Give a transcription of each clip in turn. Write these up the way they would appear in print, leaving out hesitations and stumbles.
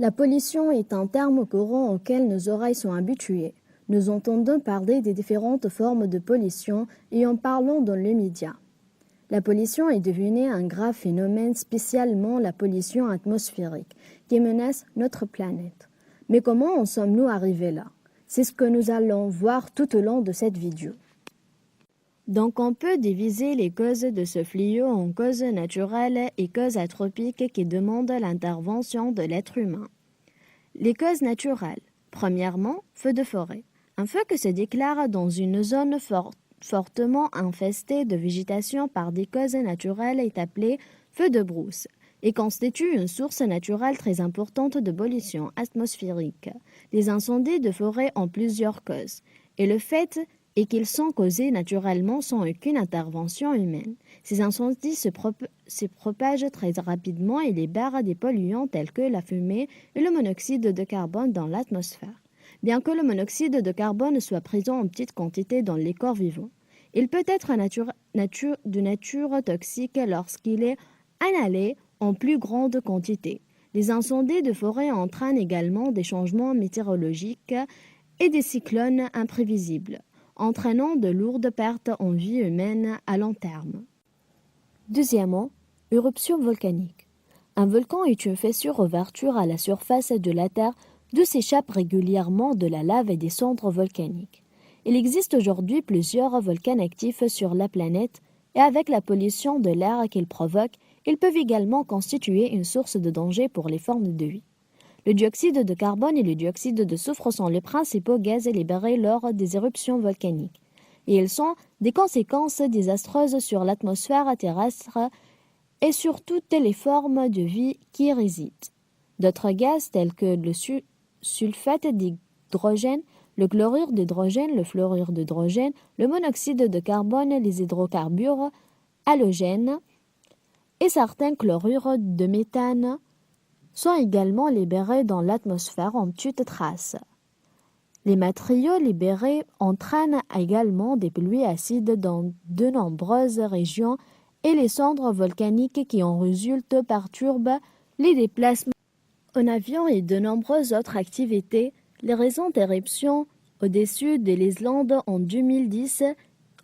La pollution est un terme courant auquel nos oreilles sont habituées. Nous entendons parler des différentes formes de pollution et en parlons dans les médias. La pollution est devenue un grave phénomène, spécialement la pollution atmosphérique, qui menace notre planète. Mais comment en sommes-nous arrivés là? C'est ce que nous allons voir tout au long de cette vidéo. Donc on peut diviser les causes de ce fléau en causes naturelles et causes anthropiques qui demandent l'intervention de l'être humain. Les causes naturelles. Premièrement, feu de forêt. Un feu qui se déclare dans une zone fortement infestée de végétation par des causes naturelles est appelé feu de brousse et constitue une source naturelle très importante de pollution atmosphérique. Les incendies de forêt ont plusieurs causes et le fait est qu'ils sont causés naturellement sans aucune intervention humaine. Ces incendies se propagent très rapidement et libèrent des polluants tels que la fumée et le monoxyde de carbone dans l'atmosphère. Bien que le monoxyde de carbone soit présent en petite quantité dans les corps vivants, il peut être de nature toxique lorsqu'il est inhalé en plus grande quantité. Les incendies de forêt entraînent également des changements météorologiques et des cyclones imprévisibles, entraînant de lourdes pertes en vie humaine à long terme. Deuxièmement, éruption volcanique. Un volcan est une fissure ouverture à la surface de la Terre d'où s'échappe régulièrement de la lave et des cendres volcaniques. Il existe aujourd'hui plusieurs volcans actifs sur la planète et avec la pollution de l'air qu'ils provoquent, ils peuvent également constituer une source de danger pour les formes de vie. Le dioxyde de carbone et le dioxyde de soufre sont les principaux gaz libérés lors des éruptions volcaniques, et ils sont des conséquences désastreuses sur l'atmosphère terrestre et sur toutes les formes de vie qui y résident. D'autres gaz tels que le sulfate d'hydrogène, le chlorure d'hydrogène, le fluorure d'hydrogène, le monoxyde de carbone, les hydrocarbures halogènes et certains chlorures de méthane sont également libérés dans l'atmosphère en petites traces. Les matériaux libérés entraînent également des pluies acides dans de nombreuses régions et les cendres volcaniques qui en résultent perturbent les déplacements en avion et de nombreuses autres activités. Les récentes éruptions au-dessus de l'Islande en 2010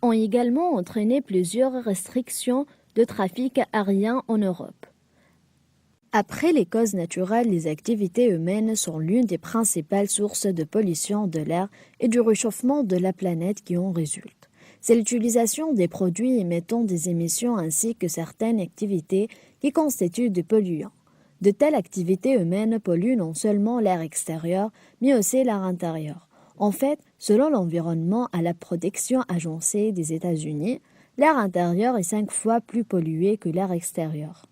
ont également entraîné plusieurs restrictions de trafic aérien en Europe. Après les causes naturelles, les activités humaines sont l'une des principales sources de pollution de l'air et du réchauffement de la planète qui en résulte. C'est l'utilisation des produits émettant des émissions ainsi que certaines activités qui constituent des polluants. De telles activités humaines polluent non seulement l'air extérieur, mais aussi l'air intérieur. En fait, selon l'environnement à la protection agencée des États-Unis, l'air intérieur est 5 fois plus pollué que l'air extérieur.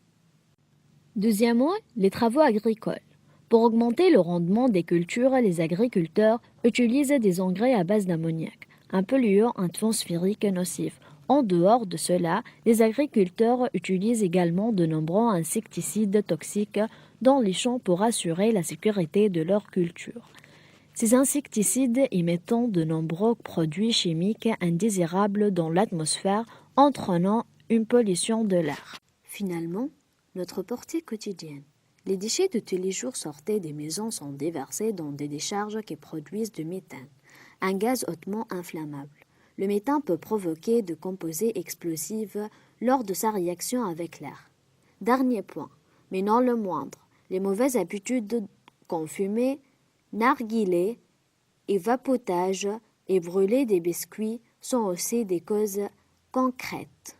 Deuxièmement, les travaux agricoles. Pour augmenter le rendement des cultures, les agriculteurs utilisent des engrais à base d'ammoniac, un polluant atmosphérique nocif. En dehors de cela, les agriculteurs utilisent également de nombreux insecticides toxiques dans les champs pour assurer la sécurité de leur culture. Ces insecticides émettent de nombreux produits chimiques indésirables dans l'atmosphère, entraînant une pollution de l'air. Finalement, notre portée quotidienne. Les déchets de tous les jours sortis des maisons sont déversés dans des décharges qui produisent du méthane, un gaz hautement inflammable. Le méthane peut provoquer de composés explosifs lors de sa réaction avec l'air. Dernier point, mais non le moindre, les mauvaises habitudes comme fumer, narguilé, et vapotage et brûler des biscuits sont aussi des causes concrètes.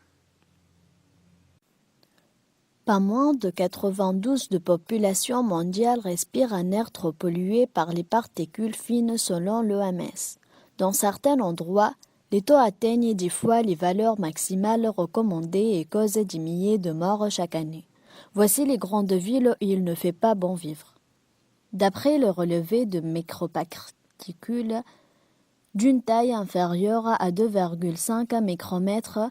Pas moins de 92% de population mondiale respire un air trop pollué par les particules fines selon l'OMS. Dans certains endroits, les taux atteignent des fois les valeurs maximales recommandées et causent des milliers de morts chaque année. Voici les grandes villes où il ne fait pas bon vivre. D'après le relevé de microparticules d'une taille inférieure à 2,5 micromètres,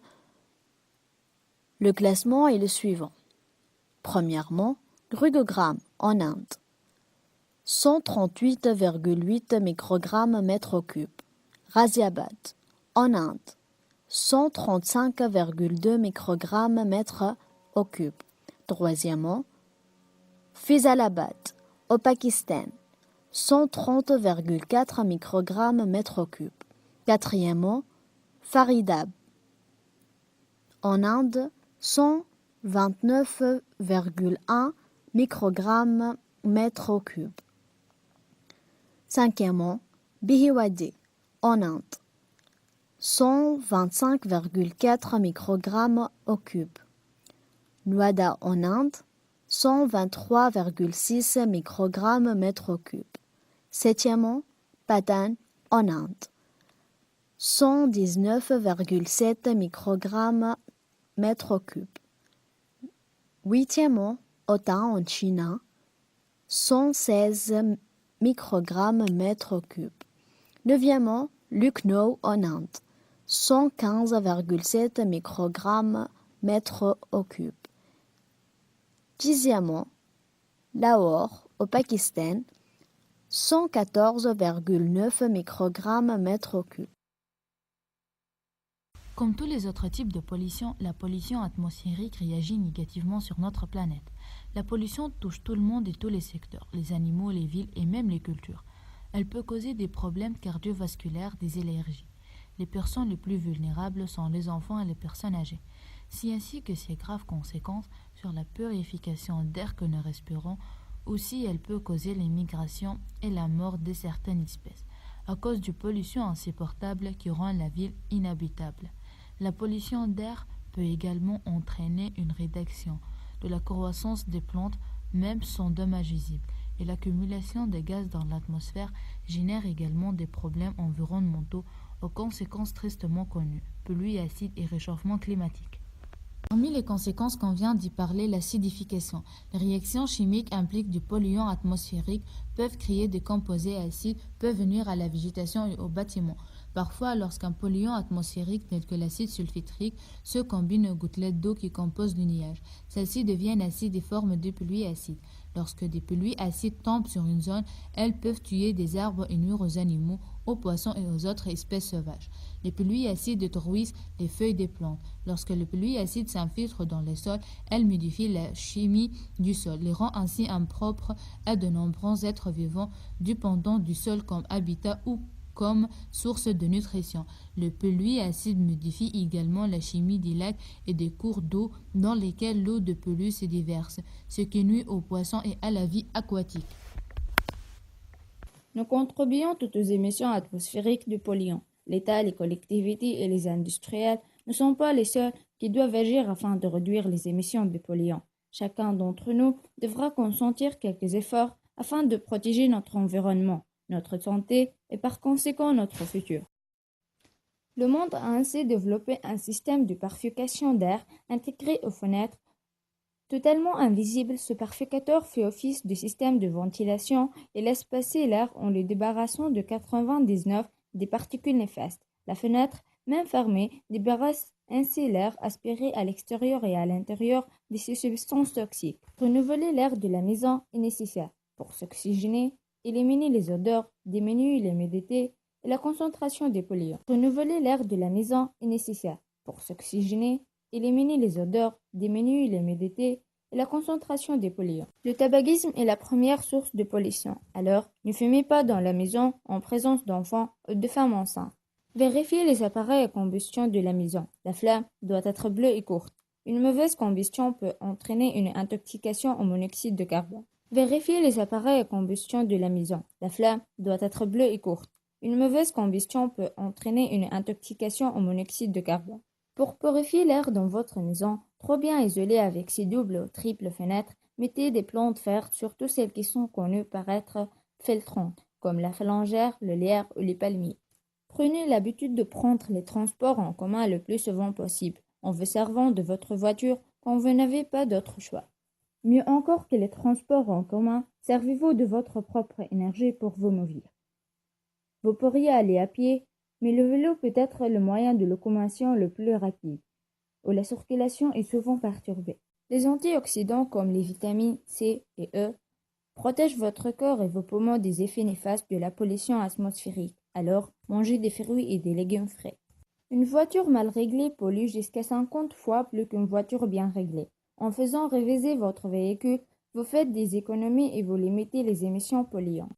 le classement est le suivant. Premièrement, Gurugram en Inde, 138,8 microgrammes mètre cube. Ghaziabad en Inde, 135,2 microgrammes mètre cube. Troisièmement, Faisalabad Au Pakistan, 130,4 microgrammes mètre cube. Quatrièmement, Faridab. En Inde, 129,1 microgrammes mètre cube. Cinquièmement, Bihiwadi. En Inde, 125,4 microgrammes au cube. Noida en Inde, 123,6 microgrammes mètre cube. Septièmement, Patan en Inde, 119,7 microgrammes mètre cube. Huitièmement, Otan en Chine, 116 microgrammes mètre cube. Neuvièmement, Lucknow en Inde, 115,7 microgrammes mètre au cube. Dixièmement, Lahore au Pakistan, 114,9 microgrammes mètre cube. Comme tous les autres types de pollution, la pollution atmosphérique réagit négativement sur notre planète. La pollution touche tout le monde et tous les secteurs, les animaux, les villes et même les cultures. Elle peut causer des problèmes cardiovasculaires, des allergies. Les personnes les plus vulnérables sont les enfants et les personnes âgées. Ainsi que ses graves conséquences sur la purification d'air que nous respirons. Aussi, elle peut causer les migrations et la mort de certaines espèces, à cause d'une pollution insupportable qui rend la ville inhabitable. La pollution d'air peut également entraîner une réduction de la croissance des plantes, même sans dommages visibles, et l'accumulation des gaz dans l'atmosphère génère également des problèmes environnementaux aux conséquences tristement connues, pluie acide et réchauffement climatique. Parmi les conséquences qu'on vient d'y parler, l'acidification. Les réactions chimiques impliquent du polluant atmosphérique, peuvent créer des composés acides, peuvent nuire à la végétation et aux bâtiments. Parfois, lorsqu'un polluant atmosphérique tel que l'acide sulfitrique se combine aux gouttelettes d'eau qui composent le nuage, celles-ci deviennent acides et forment des pluies acides. Lorsque des pluies acides tombent sur une zone, elles peuvent tuer des arbres et nuire aux animaux, aux poissons et aux autres espèces sauvages. Les pluies acides détruisent les feuilles des plantes. Lorsque les pluies acides s'infiltrent dans les sols, elles modifient la chimie du sol, les rend ainsi impropres à de nombreux êtres vivants dépendants du sol comme habitat ou comme source de nutrition. Les pluies acides modifient également la chimie des lacs et des cours d'eau dans lesquels l'eau de pluie se déverse, ce qui nuit aux poissons et à la vie aquatique. Nous contribuons toutes aux émissions atmosphériques de polluants. L'État, les collectivités et les industriels ne sont pas les seuls qui doivent agir afin de réduire les émissions de polluants. Chacun d'entre nous devra consentir quelques efforts afin de protéger notre environnement, notre santé et par conséquent notre futur. Le monde a ainsi développé un système de purification d'air intégré aux fenêtres. Totalement invisible, ce purificateur fait office de système de ventilation et laisse passer l'air en le débarrassant de 99 des particules néfastes. La fenêtre, même fermée, débarrasse ainsi l'air aspiré à l'extérieur et à l'intérieur de ces substances toxiques. Renouveler l'air de la maison est nécessaire pour s'oxygéner, éliminer les odeurs, diminuer l'humidité et la concentration des polluants. Renouveler l'air de la maison est nécessaire pour s'oxygéner, éliminer les odeurs, diminuer l'humidité et la concentration des polluants. Le tabagisme est la première source de pollution. Alors, ne fumez pas dans la maison en présence d'enfants ou de femmes enceintes. Vérifiez les appareils à combustion de la maison. La flamme doit être bleue et courte. Une mauvaise combustion peut entraîner une intoxication au monoxyde de carbone. Vérifiez les appareils à combustion de la maison. La flamme doit être bleue et courte. Une mauvaise combustion peut entraîner une intoxication au monoxyde de carbone. Pour purifier l'air dans votre maison, trop bien isolée avec ses doubles ou triples fenêtres, mettez des plantes vertes, surtout celles qui sont connues par être filtrantes, comme la phalangère, le lierre ou les palmiers. Prenez l'habitude de prendre les transports en commun le plus souvent possible, en vous servant de votre voiture quand vous n'avez pas d'autre choix. Mieux encore que les transports en commun, servez-vous de votre propre énergie pour vous mouvoir. Vous pourriez aller à pied, mais le vélo peut être le moyen de locomotion le plus rapide, où la circulation est souvent perturbée. Les antioxydants comme les vitamines C et E protègent votre corps et vos poumons des effets néfastes de la pollution atmosphérique. Alors, mangez des fruits et des légumes frais. Une voiture mal réglée pollue jusqu'à 50 fois plus qu'une voiture bien réglée. En faisant réviser votre véhicule, Vous faites des économies et vous limitez les émissions polluantes.